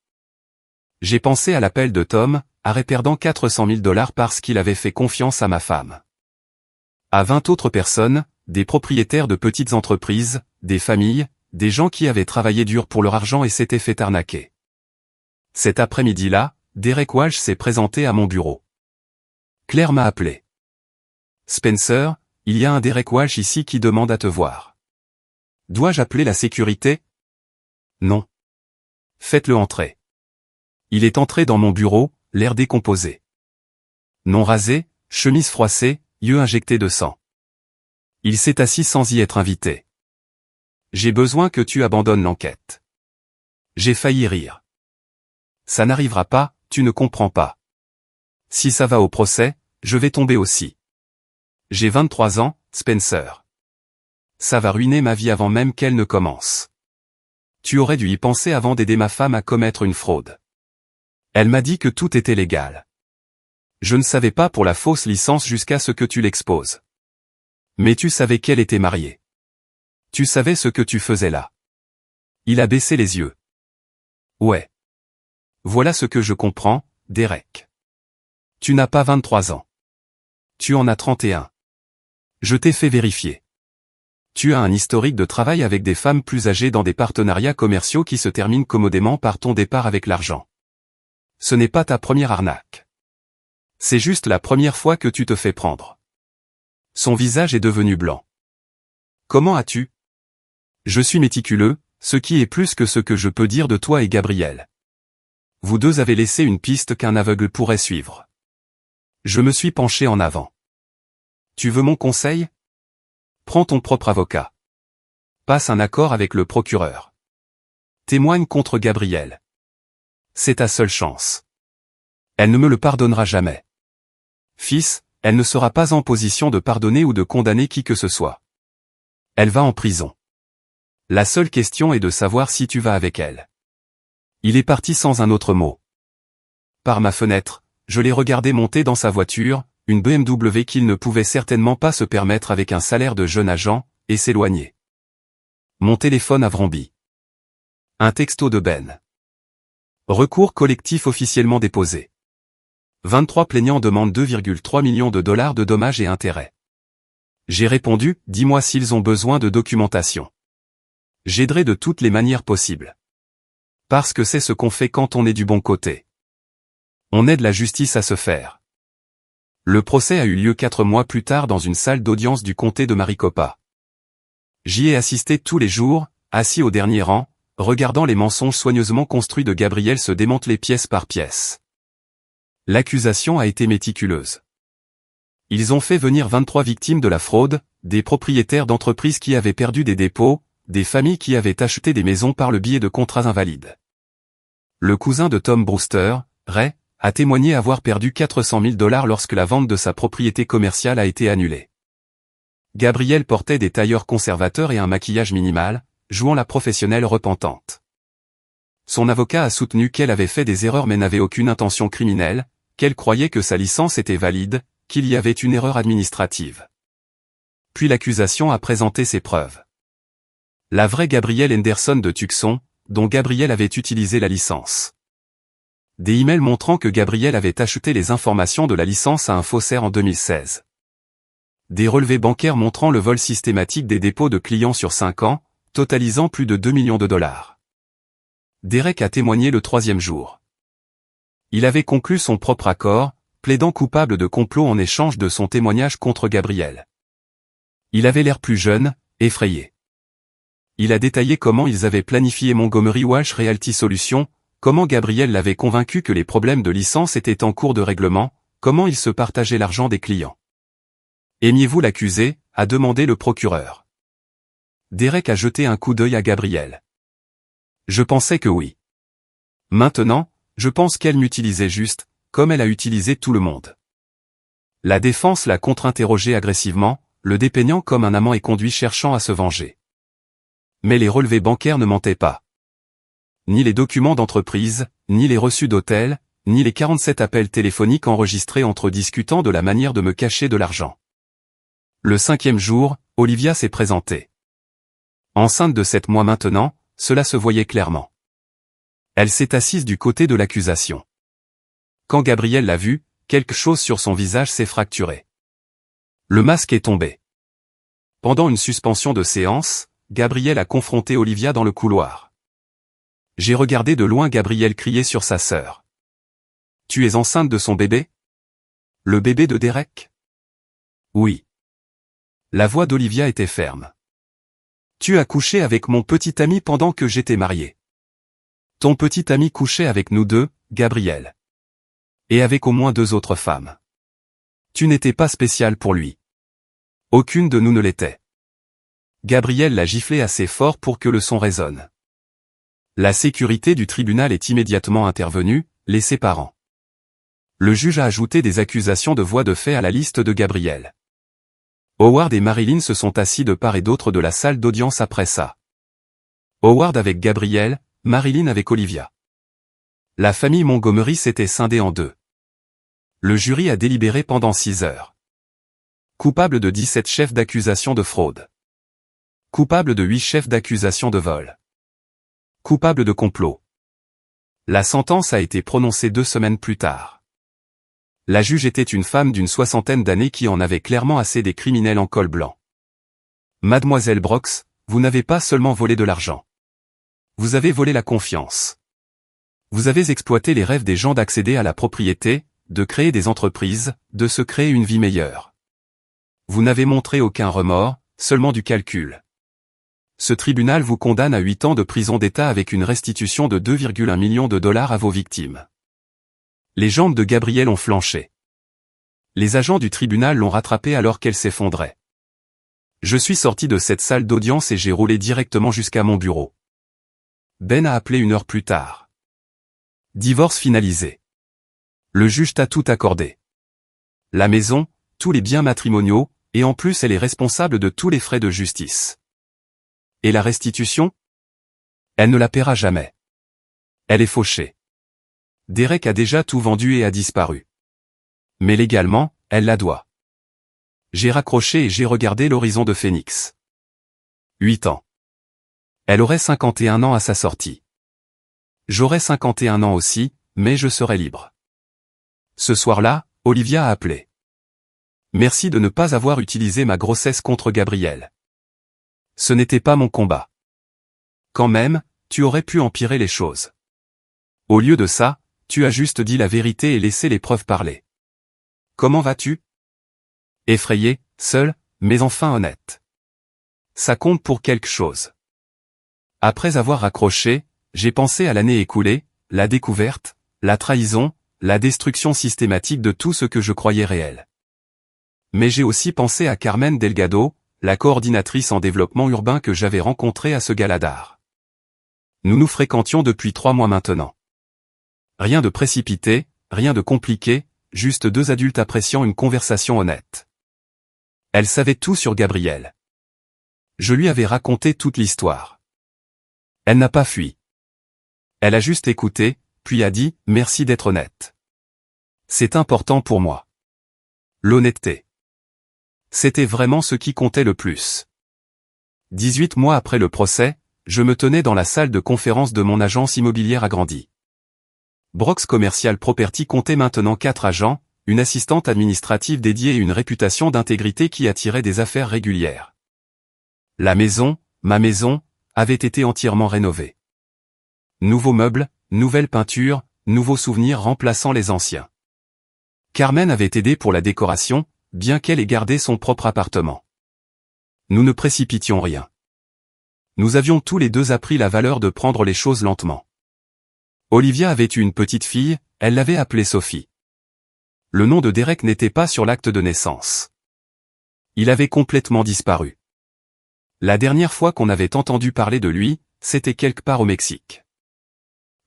J'ai pensé à l'appel de Tom, à Ray perdant 400 000 $ parce qu'il avait fait confiance à ma femme. À 20 autres personnes, des propriétaires de petites entreprises, des familles, des gens qui avaient travaillé dur pour leur argent et s'étaient fait arnaquer. Cet après-midi-là, Derek Walsh s'est présenté à mon bureau. Claire m'a appelé. Spencer, il y a un Derek Walsh ici qui demande à te voir. Dois-je appeler la sécurité? Non. Faites-le entrer. Il est entré dans mon bureau, l'air décomposé. Non rasé, chemise froissée, yeux injectés de sang. Il s'est assis sans y être invité. J'ai besoin que tu abandonnes l'enquête. J'ai failli rire. Ça n'arrivera pas, tu ne comprends pas. Si ça va au procès, je vais tomber aussi. J'ai 23 ans, Spencer. Ça va ruiner ma vie avant même qu'elle ne commence. Tu aurais dû y penser avant d'aider ma femme à commettre une fraude. Elle m'a dit que tout était légal. Je ne savais pas pour la fausse licence jusqu'à ce que tu l'exposes. Mais tu savais qu'elle était mariée. Tu savais ce que tu faisais là. Il a baissé les yeux. Ouais. Voilà ce que je comprends, Derek. Tu n'as pas 23 ans. Tu en as 31. Je t'ai fait vérifier. Tu as un historique de travail avec des femmes plus âgées dans des partenariats commerciaux qui se terminent commodément par ton départ avec l'argent. Ce n'est pas ta première arnaque. C'est juste la première fois que tu te fais prendre. Son visage est devenu blanc. Comment as-tu? Je suis méticuleux, ce qui est plus que ce que je peux dire de toi et Gabriel. Vous deux avez laissé une piste qu'un aveugle pourrait suivre. Je me suis penché en avant. Tu veux mon conseil? Prends ton propre avocat. Passe un accord avec le procureur. Témoigne contre Gabriel. C'est ta seule chance. Elle ne me le pardonnera jamais. Fils, elle ne sera pas en position de pardonner ou de condamner qui que ce soit. Elle va en prison. La seule question est de savoir si tu vas avec elle. Il est parti sans un autre mot. Par ma fenêtre, je l'ai regardé monter dans sa voiture, une BMW qu'il ne pouvait certainement pas se permettre avec un salaire de jeune agent, et s'éloigner. Mon téléphone a vrombé. Un texto de Ben. Recours collectif officiellement déposé. 23 plaignants demandent 2,3 millions de dollars de dommages et intérêts. J'ai répondu, dis-moi s'ils ont besoin de documentation. J'aiderai de toutes les manières possibles. Parce que c'est ce qu'on fait quand on est du bon côté. On aide la justice à se faire. Le procès a eu lieu 4 mois plus tard dans une salle d'audience du comté de Maricopa. J'y ai assisté tous les jours, assis au dernier rang, regardant les mensonges soigneusement construits de Gabriel se démanteler pièce par pièce. L'accusation a été méticuleuse. Ils ont fait venir 23 victimes de la fraude, des propriétaires d'entreprises qui avaient perdu des dépôts, des familles qui avaient acheté des maisons par le biais de contrats invalides. Le cousin de Tom Brewster, Ray, a témoigné avoir perdu 400 000 dollars lorsque la vente de sa propriété commerciale a été annulée. Gabriel portait des tailleurs conservateurs et un maquillage minimal, jouant la professionnelle repentante. Son avocat a soutenu qu'elle avait fait des erreurs mais n'avait aucune intention criminelle, qu'elle croyait que sa licence était valide, qu'il y avait une erreur administrative. Puis l'accusation a présenté ses preuves. La vraie Gabrielle Henderson de Tucson, dont Gabriel avait utilisé la licence. Des emails montrant que Gabriel avait acheté les informations de la licence à un faussaire en 2016. Des relevés bancaires montrant le vol systématique des dépôts de clients sur 5 ans, totalisant plus de 2 millions de dollars. Derek a témoigné le 3e jour. Il avait conclu son propre accord, plaidant coupable de complot en échange de son témoignage contre Gabriel. Il avait l'air plus jeune, effrayé. Il a détaillé comment ils avaient planifié Montgomery Walsh Realty Solutions, comment Gabriel l'avait convaincu que les problèmes de licence étaient en cours de règlement, comment ils se partageaient l'argent des clients. Aimiez-vous l'accusé, a demandé le procureur. Derek a jeté un coup d'œil à Gabriel. Je pensais que oui. Maintenant, je pense qu'elle m'utilisait juste, comme elle a utilisé tout le monde. La défense l'a contre-interrogé agressivement, le dépeignant comme un amant éconduit cherchant à se venger. Mais les relevés bancaires ne mentaient pas. Ni les documents d'entreprise, ni les reçus d'hôtel, ni les 47 appels téléphoniques enregistrés entre discutants de la manière de me cacher de l'argent. Le 5e jour, Olivia s'est présentée. Enceinte de 7 mois maintenant, cela se voyait clairement. Elle s'est assise du côté de l'accusation. Quand Gabriel l'a vue, quelque chose sur son visage s'est fracturé. Le masque est tombé. Pendant une suspension de séance, Gabriel a confronté Olivia dans le couloir. J'ai regardé de loin Gabriel crier sur sa sœur. « Tu es enceinte de son bébé? Le bébé de Derek? » Oui. La voix d'Olivia était ferme. « Tu as couché avec mon petit ami pendant que j'étais marié. Ton petit ami couchait avec nous deux, Gabriel. Et avec au moins 2 autres femmes. Tu n'étais pas spécial pour lui. Aucune de nous ne l'était. » Gabriel l'a giflé assez fort pour que le son résonne. La sécurité du tribunal est immédiatement intervenue, les séparant. Le juge a ajouté des accusations de voies de fait à la liste de Gabriel. Howard et Marilyn se sont assis de part et d'autre de la salle d'audience après ça. Howard avec Gabriel, Marilyn avec Olivia. La famille Montgomery s'était scindée en deux. Le jury a délibéré pendant 6 heures. Coupable de 17 chefs d'accusation de fraude. Coupable de 8 chefs d'accusation de vol. Coupable de complot. La sentence a été prononcée 2 semaines plus tard. La juge était une femme d'une 60aine d'années qui en avait clairement assez des criminels en col blanc. Mademoiselle Brox, vous n'avez pas seulement volé de l'argent. Vous avez volé la confiance. Vous avez exploité les rêves des gens d'accéder à la propriété, de créer des entreprises, de se créer une vie meilleure. Vous n'avez montré aucun remords, seulement du calcul. Ce tribunal vous condamne à 8 ans de prison d'État avec une restitution de 2,1 millions de dollars à vos victimes. Les jambes de Gabrielle ont flanché. Les agents du tribunal l'ont rattrapée alors qu'elle s'effondrait. Je suis sorti de cette salle d'audience et j'ai roulé directement jusqu'à mon bureau. Ben a appelé 1 heure plus tard. Divorce finalisé. Le juge t'a tout accordé. La maison, tous les biens matrimoniaux, et en plus elle est responsable de tous les frais de justice. Et la restitution? Elle ne la paiera jamais. Elle est fauchée. Derek a déjà tout vendu et a disparu. Mais légalement, elle la doit. J'ai raccroché et j'ai regardé l'horizon de Phoenix. 8 ans. Elle aurait 51 ans à sa sortie. J'aurais 51 ans aussi, mais je serai libre. Ce soir-là, Olivia a appelé. Merci de ne pas avoir utilisé ma grossesse contre Gabrielle. Ce n'était pas mon combat. Quand même, tu aurais pu empirer les choses. Au lieu de ça, tu as juste dit la vérité et laissé les preuves parler. Comment vas-tu? Effrayé, seul, mais enfin honnête. Ça compte pour quelque chose. Après avoir raccroché, j'ai pensé à l'année écoulée, la découverte, la trahison, la destruction systématique de tout ce que je croyais réel. Mais j'ai aussi pensé à Carmen Delgado, la coordinatrice en développement urbain que j'avais rencontrée à ce gala d'art. Nous nous fréquentions depuis 3 mois maintenant. Rien de précipité, rien de compliqué, juste 2 adultes appréciant une conversation honnête. Elle savait tout sur Gabrielle. Je lui avais raconté toute l'histoire. Elle n'a pas fui. Elle a juste écouté, puis a dit « Merci d'être honnête. C'est important pour moi. » L'honnêteté. C'était vraiment ce qui comptait le plus. 18 mois après le procès, je me tenais dans la salle de conférence de mon agence immobilière agrandie. Brox Commercial Property comptait maintenant 4 agents, une assistante administrative dédiée et une réputation d'intégrité qui attirait des affaires régulières. La maison, ma maison, avait été entièrement rénovée. Nouveaux meubles, nouvelles peintures, nouveaux souvenirs remplaçant les anciens. Carmen avait aidé pour la décoration, bien qu'elle ait gardé son propre appartement. Nous ne précipitions rien. Nous avions tous les deux appris la valeur de prendre les choses lentement. Olivia avait eu une petite fille, elle l'avait appelée Sophie. Le nom de Derek n'était pas sur l'acte de naissance. Il avait complètement disparu. La dernière fois qu'on avait entendu parler de lui, c'était quelque part au Mexique.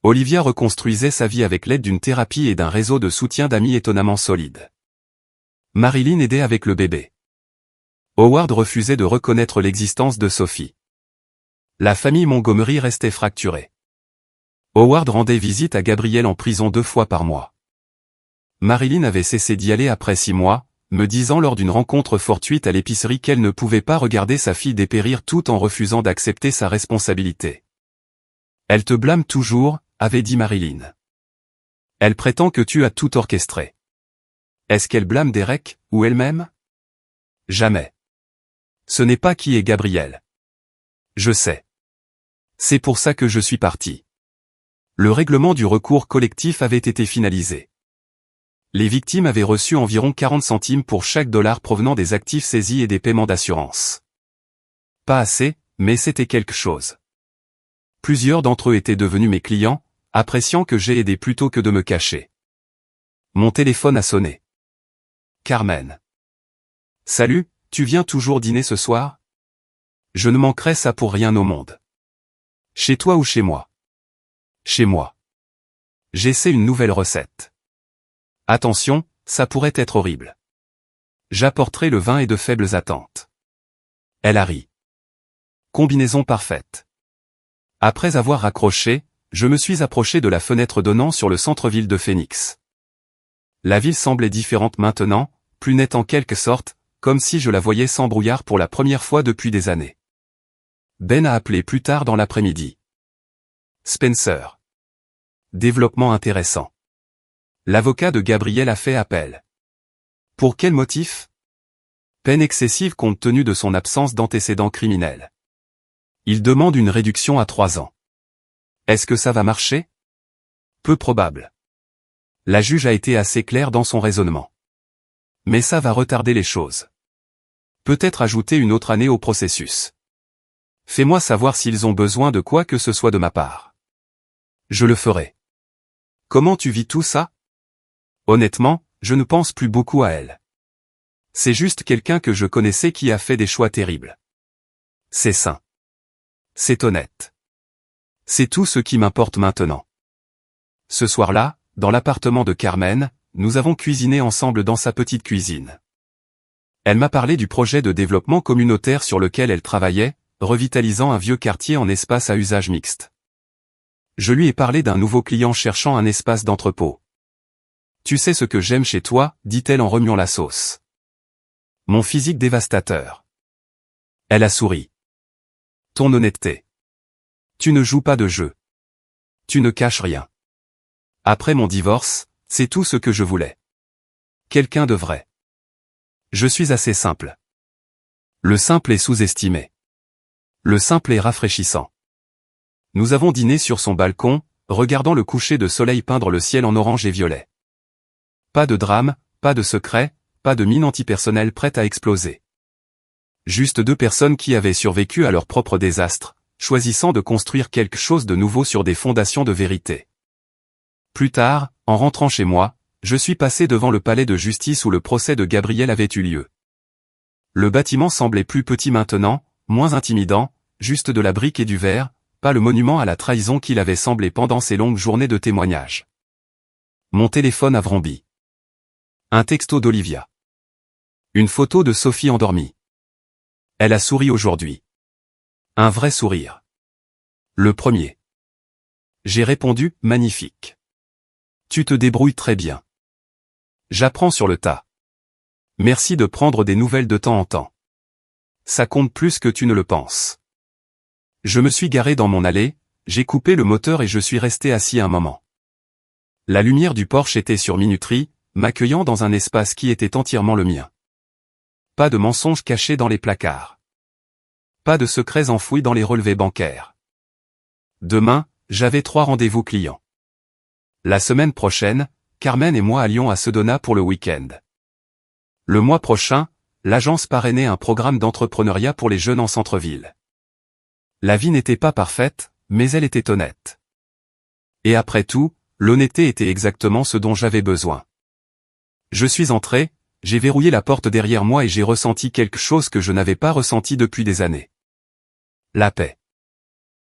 Olivia reconstruisait sa vie avec l'aide d'une thérapie et d'un réseau de soutien d'amis étonnamment solide. Marilyn aidait avec le bébé. Howard refusait de reconnaître l'existence de Sophie. La famille Montgomery restait fracturée. Howard rendait visite à Gabrielle en prison 2 fois par mois. Marilyn avait cessé d'y aller après 6 mois, me disant lors d'une rencontre fortuite à l'épicerie qu'elle ne pouvait pas regarder sa fille dépérir tout en refusant d'accepter sa responsabilité. Elle te blâme toujours, avait dit Marilyn. Elle prétend que tu as tout orchestré. Est-ce qu'elle blâme Derek, ou elle-même? Jamais. Ce n'est pas qui est Gabrielle. Je sais. C'est pour ça que je suis parti. Le règlement du recours collectif avait été finalisé. Les victimes avaient reçu environ 40 centimes pour chaque dollar provenant des actifs saisis et des paiements d'assurance. Pas assez, mais c'était quelque chose. Plusieurs d'entre eux étaient devenus mes clients, appréciant que j'ai aidé plutôt que de me cacher. Mon téléphone a sonné. Carmen. Salut, tu viens toujours dîner ce soir? Je ne manquerai ça pour rien au monde. Chez toi ou chez moi? Chez moi. J'essaie une nouvelle recette. Attention, ça pourrait être horrible. J'apporterai le vin et de faibles attentes. Elle a ri. Combinaison parfaite. Après avoir raccroché, je me suis approché de la fenêtre donnant sur le centre-ville de Phoenix. La ville semblait différente maintenant, plus nette en quelque sorte, comme si je la voyais sans brouillard pour la première fois depuis des années. Ben a appelé plus tard dans l'après-midi. Spencer. Développement intéressant. L'avocat de Gabriel a fait appel. Pour quel motif? Peine excessive compte tenu de son absence d'antécédents criminels. Il demande une réduction à 3 ans. Est-ce que ça va marcher? Peu probable. La juge a été assez claire dans son raisonnement. Mais ça va retarder les choses. Peut-être ajouter une autre année au processus. Fais-moi savoir s'ils ont besoin de quoi que ce soit de ma part. Je le ferai. Comment tu vis tout ça? Honnêtement, je ne pense plus beaucoup à elle. C'est juste quelqu'un que je connaissais qui a fait des choix terribles. C'est sain. C'est honnête. C'est tout ce qui m'importe maintenant. Ce soir-là, dans l'appartement de Carmen, nous avons cuisiné ensemble dans sa petite cuisine. Elle m'a parlé du projet de développement communautaire sur lequel elle travaillait, revitalisant un vieux quartier en espace à usage mixte. Je lui ai parlé d'un nouveau client cherchant un espace d'entrepôt. Tu sais ce que j'aime chez toi, dit-elle en remuant la sauce. Mon physique dévastateur. Elle a souri. Ton honnêteté. Tu ne joues pas de jeu. Tu ne caches rien. Après mon divorce, c'est tout ce que je voulais. Quelqu'un de vrai. Je suis assez simple. Le simple est sous-estimé. Le simple est rafraîchissant. Nous avons dîné sur son balcon, regardant le coucher de soleil peindre le ciel en orange et violet. Pas de drame, pas de secret, pas de mine antipersonnelle prête à exploser. Juste deux personnes qui avaient survécu à leur propre désastre, choisissant de construire quelque chose de nouveau sur des fondations de vérité. Plus tard, en rentrant chez moi, je suis passé devant le palais de justice où le procès de Gabriel avait eu lieu. Le bâtiment semblait plus petit maintenant, moins intimidant, juste de la brique et du verre, pas le monument à la trahison qu'il avait semblé pendant ces longues journées de témoignages. Mon téléphone a vrombé. Un texto d'Olivia. Une photo de Sophie endormie. Elle a souri aujourd'hui. Un vrai sourire. Le premier. J'ai répondu, magnifique. Tu te débrouilles très bien. J'apprends sur le tas. Merci de prendre des nouvelles de temps en temps. Ça compte plus que tu ne le penses. Je me suis garé dans mon allée, j'ai coupé le moteur et je suis resté assis un moment. La lumière du Porsche était sur minuterie, m'accueillant dans un espace qui était entièrement le mien. Pas de mensonges cachés dans les placards. Pas de secrets enfouis dans les relevés bancaires. Demain, j'avais 3 rendez-vous clients. La semaine prochaine, Carmen et moi allions à Sedona pour le week-end. Le mois prochain, l'agence parrainait un programme d'entrepreneuriat pour les jeunes en centre-ville. La vie n'était pas parfaite, mais elle était honnête. Et après tout, l'honnêteté était exactement ce dont j'avais besoin. Je suis entré, j'ai verrouillé la porte derrière moi et j'ai ressenti quelque chose que je n'avais pas ressenti depuis des années. La paix.